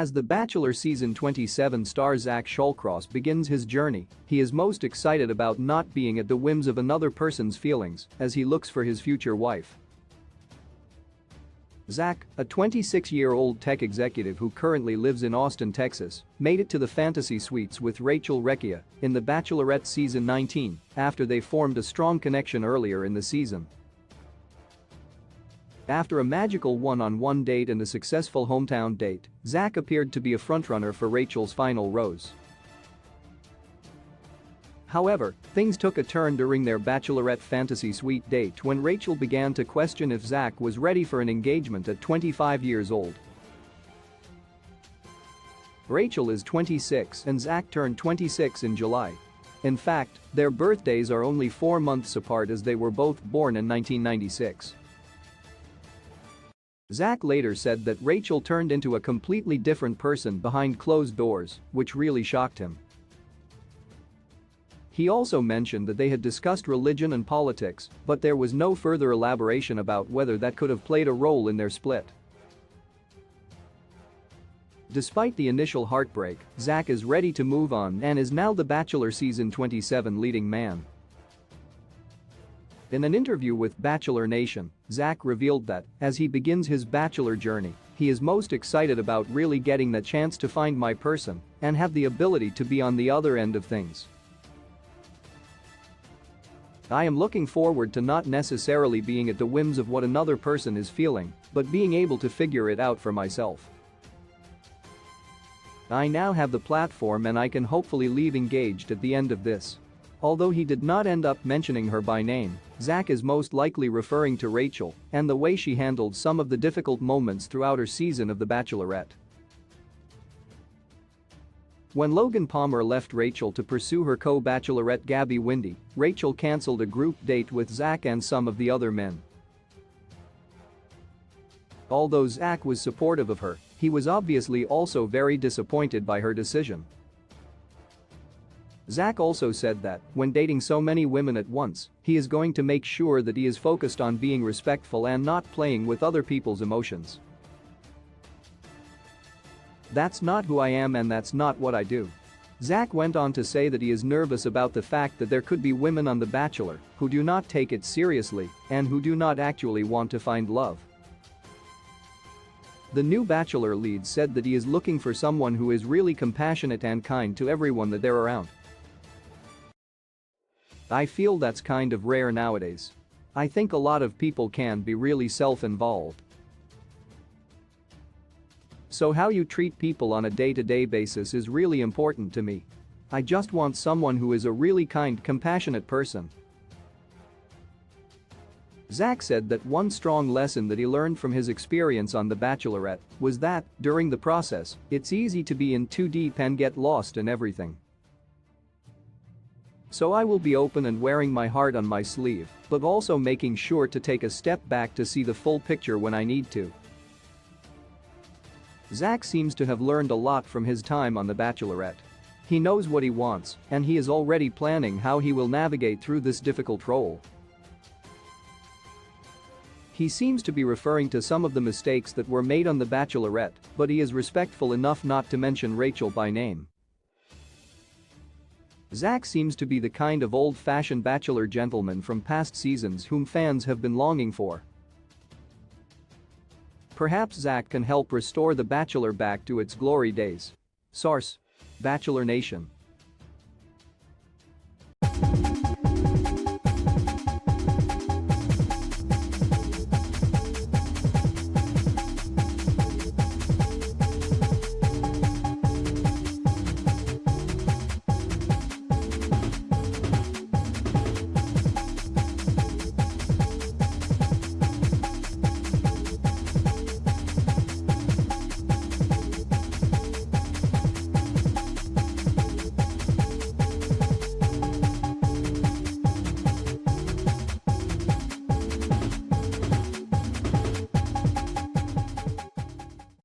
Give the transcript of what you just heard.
As The Bachelor Season 27 star Zach Shallcross begins his journey, he is most excited about not being at the whims of another person's feelings as he looks for his future wife. Zach, a 26-year-old tech executive who currently lives in Austin, Texas, made it to the fantasy suites with Rachel Recchia in The Bachelorette Season 19 after they formed a strong connection earlier in the season. After a magical one-on-one date and a successful hometown date, Zach appeared to be a frontrunner for Rachel's final rose. However, things took a turn during their Bachelorette fantasy suite date when Rachel began to question if Zach was ready for an engagement at 25 years old. Rachel is 26 and Zach turned 26 in July. In fact, their birthdays are only 4 months apart as they were both born in 1996. Zach later said that Rachel turned into a completely different person behind closed doors, which really shocked him. He also mentioned that they had discussed religion and politics, but there was no further elaboration about whether that could have played a role in their split. Despite the initial heartbreak, Zach is ready to move on and is now the Bachelor Season 27 leading man. In an interview with Bachelor Nation, Zach revealed that, as he begins his Bachelor journey, he is most excited about really getting the chance to find my person and have the ability to be on the other end of things. I am looking forward to not necessarily being at the whims of what another person is feeling, but being able to figure it out for myself. I now have the platform and I can hopefully leave engaged at the end of this. Although he did not end up mentioning her by name, Zach is most likely referring to Rachel and the way she handled some of the difficult moments throughout her season of The Bachelorette. When Logan Palmer left Rachel to pursue her co-bachelorette Gabby Windey, Rachel cancelled a group date with Zach and some of the other men. Although Zach was supportive of her, he was obviously also very disappointed by her decision. Zach also said that, when dating so many women at once, he is going to make sure that he is focused on being respectful and not playing with other people's emotions. That's not who I am and that's not what I do. Zach went on to say that he is nervous about the fact that there could be women on The Bachelor who do not take it seriously and who do not actually want to find love. The new Bachelor lead said that he is looking for someone who is really compassionate and kind to everyone that they're around. I feel that's kind of rare nowadays. I think a lot of people can be really self-involved. So how you treat people on a day-to-day basis is really important to me. I just want someone who is a really kind, compassionate person. Zach said that one strong lesson that he learned from his experience on The Bachelorette was that, during the process, it's easy to be in too deep and get lost in everything. So I will be open and wearing my heart on my sleeve, but also making sure to take a step back to see the full picture when I need to. Zach seems to have learned a lot from his time on The Bachelorette. He knows what he wants, and he is already planning how he will navigate through this difficult role. He seems to be referring to some of the mistakes that were made on The Bachelorette, but he is respectful enough not to mention Rachel by name. Zach seems to be the kind of old-fashioned Bachelor gentleman from past seasons whom fans have been longing for. Perhaps Zach can help restore The Bachelor back to its glory days. Source: Bachelor Nation.